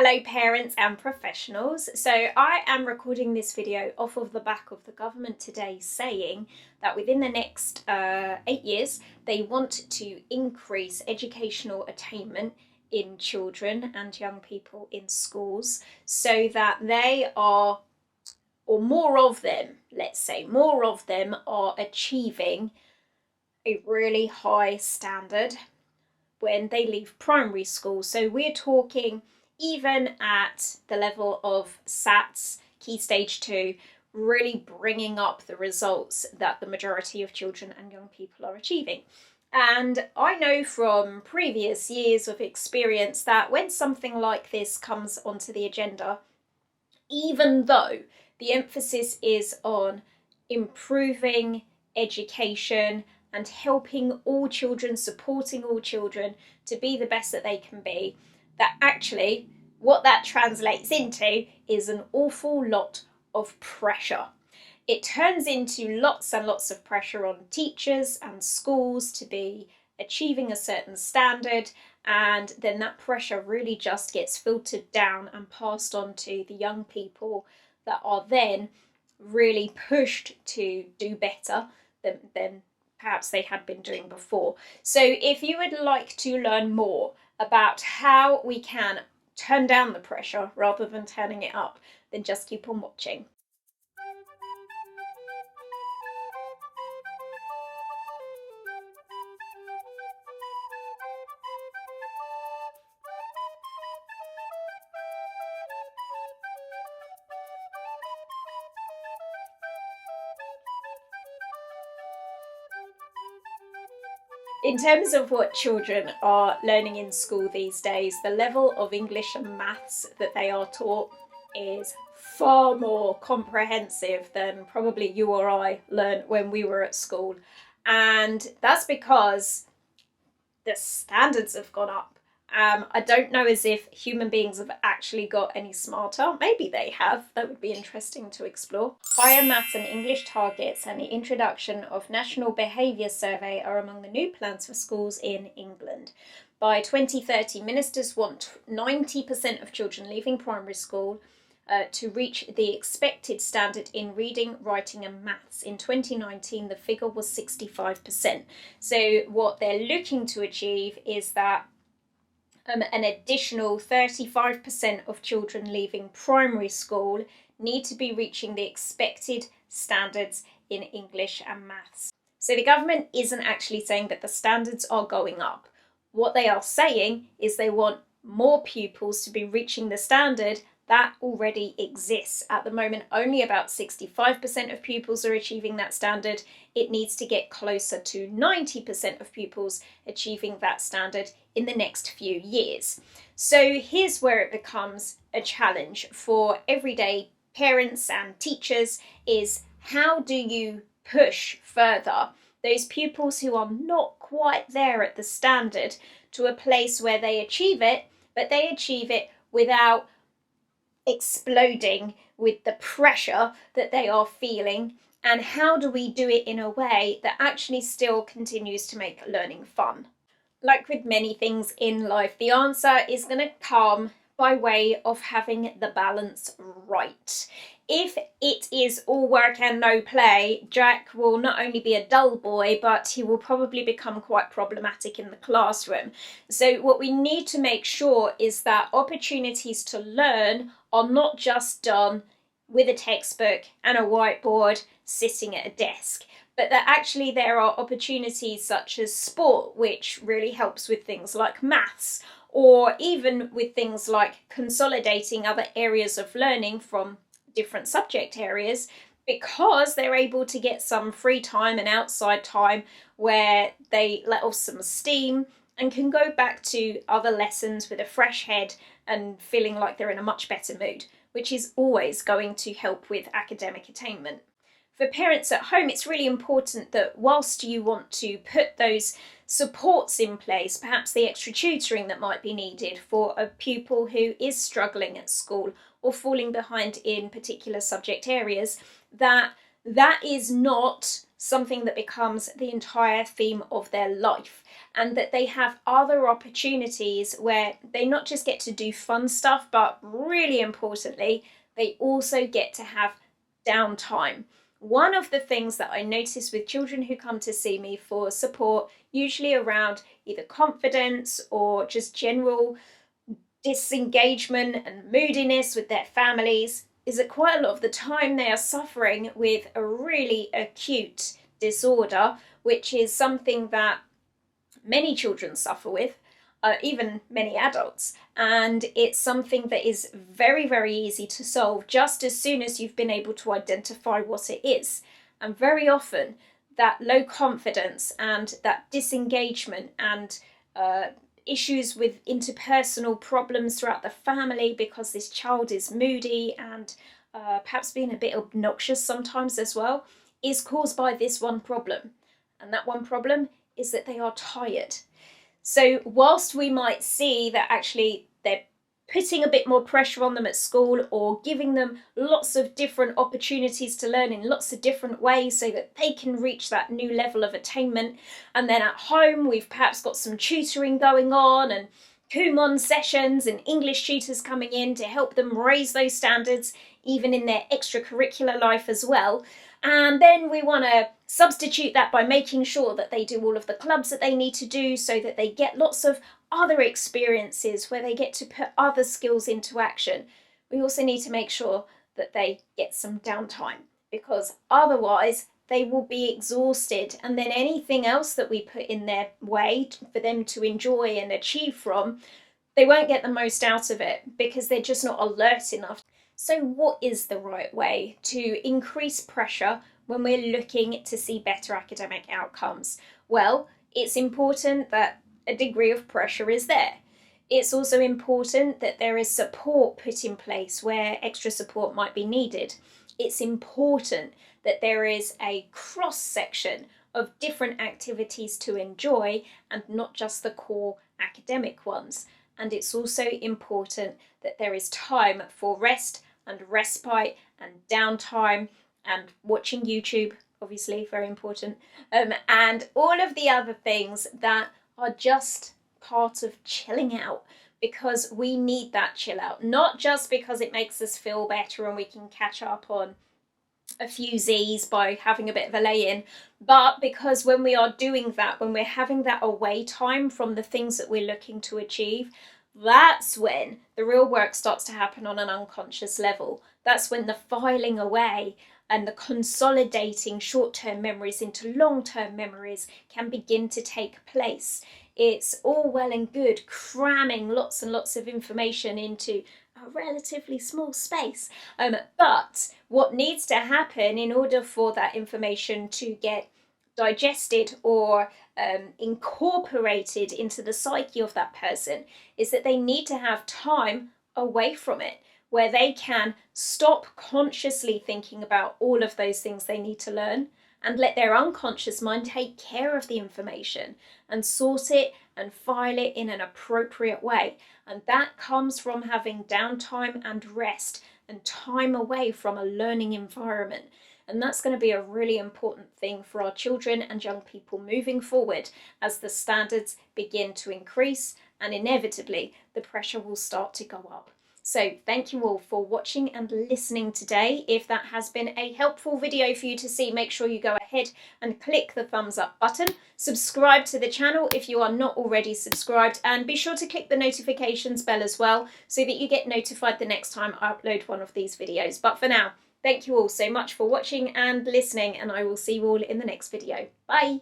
Hello parents and professionals. So I am recording this video off of the back of the government today saying that within the next 8 years they want to increase educational attainment in children and young people in schools so that they are, or more of them, let's say, more of them are achieving a really high standard when they leave primary school. So we're talking even at the level of SATs, Key Stage 2, really bringing up the results that the majority of children and young people are achieving. And I know from previous years of experience that when something like this comes onto the agenda, even though the emphasis is on improving education and helping all children, supporting all children to be the best that they can be, that actually what that translates into is an awful lot of pressure. It turns into lots and lots of pressure on teachers and schools to be achieving a certain standard, and then that pressure really just gets filtered down and passed on to the young people that are then really pushed to do better than perhaps they had been doing before. So if you would like to learn more about how we can turn down the pressure rather than turning it up, then just keep on watching. In terms of what children are learning in school these days, the level of English and maths that they are taught is far more comprehensive than probably you or I learned when we were at school. And that's because the standards have gone up. I don't know as if human beings have actually got any smarter. Maybe they have. That would be interesting to explore. Higher maths and English targets and the introduction of National Behaviour Survey are among the new plans for schools in England. By 2030, ministers want 90% of children leaving primary school to reach the expected standard in reading, writing and maths. In 2019, the figure was 65%. So what they're looking to achieve is that an additional 35% of children leaving primary school need to be reaching the expected standards in English and maths. So the government isn't actually saying that the standards are going up. What they are saying is they want more pupils to be reaching the standard that already exists. At the moment, only about 65% of pupils are achieving that standard. It needs to get closer to 90% of pupils achieving that standard in the next few years. So here's where it becomes a challenge for everyday parents and teachers is how do you push further those pupils who are not quite there at the standard to a place where they achieve it, but they achieve it without exploding with the pressure that they are feeling, and how do we do it in a way that actually still continues to make learning fun? Like with many things in life, the answer is going to come by way of having the balance right. If it is all work and no play, Jack will not only be a dull boy, but he will probably become quite problematic in the classroom. So what we need to make sure is that opportunities to learn are not just done with a textbook and a whiteboard sitting at a desk, but that actually there are opportunities such as sport, which really helps with things like maths, or even with things like consolidating other areas of learning from different subject areas, because they're able to get some free time and outside time where they let off some steam and can go back to other lessons with a fresh head and feeling like they're in a much better mood, which is always going to help with academic attainment. For parents at home, it's really important that whilst you want to put those supports in place, perhaps the extra tutoring that might be needed for a pupil who is struggling at school or falling behind in particular subject areas, that is not something that becomes the entire theme of their life, and that they have other opportunities where they not just get to do fun stuff, but really importantly, they also get to have downtime. One of the things that I notice with children who come to see me for support, usually around either confidence or just general disengagement and moodiness with their families, is that quite a lot of the time they are suffering with a really acute disorder, which is something that many children suffer with, even many adults. And it's something that is very, very easy to solve just as soon as you've been able to identify what it is. And very often, that low confidence and that disengagement and issues with interpersonal problems throughout the family because this child is moody and perhaps being a bit obnoxious sometimes as well, is caused by this one problem. And that one problem is that they are tired. So whilst we might see that actually they're putting a bit more pressure on them at school or giving them lots of different opportunities to learn in lots of different ways so that they can reach that new level of attainment, and then at home we've perhaps got some tutoring going on and Kumon sessions and English tutors coming in to help them raise those standards even in their extracurricular life as well. And then we want to substitute that by making sure that they do all of the clubs that they need to do so that they get lots of other experiences where they get to put other skills into action. We also need to make sure that they get some downtime, because otherwise they will be exhausted, and then anything else that we put in their way for them to enjoy and achieve from, they won't get the most out of it because they're just not alert enough. So what is the right way to increase pressure when we're looking to see better academic outcomes? Well, it's important that a degree of pressure is there. It's also important that there is support put in place where extra support might be needed. It's important that there is a cross-section of different activities to enjoy and not just the core academic ones. And it's also important that there is time for rest and respite and downtime and watching YouTube, obviously, very important, and all of the other things that are just part of chilling out, because we need that chill out, not just because it makes us feel better and we can catch up on a few Z's by having a bit of a lay-in, but because when we are doing that, when we're having that away time from the things that we're looking to achieve, that's when the real work starts to happen on an unconscious level. That's when the filing away and the consolidating short-term memories into long-term memories can begin to take place. It's all well and good cramming lots and lots of information into a relatively small space. But what needs to happen in order for that information to get digested or incorporated into the psyche of that person is that they need to have time away from it, where they can stop consciously thinking about all of those things they need to learn and let their unconscious mind take care of the information and sort it and file it in an appropriate way. And that comes from having downtime and rest and time away from a learning environment. And that's going to be a really important thing for our children and young people moving forward as the standards begin to increase, and inevitably the pressure will start to go up. So thank you all for watching and listening today. If that has been a helpful video for you to see, make sure you go ahead and click the thumbs up button. Subscribe to the channel if you are not already subscribed, and be sure to click the notifications bell as well so that you get notified the next time I upload one of these videos. But for now, thank you all so much for watching and listening, and I will see you all in the next video. Bye!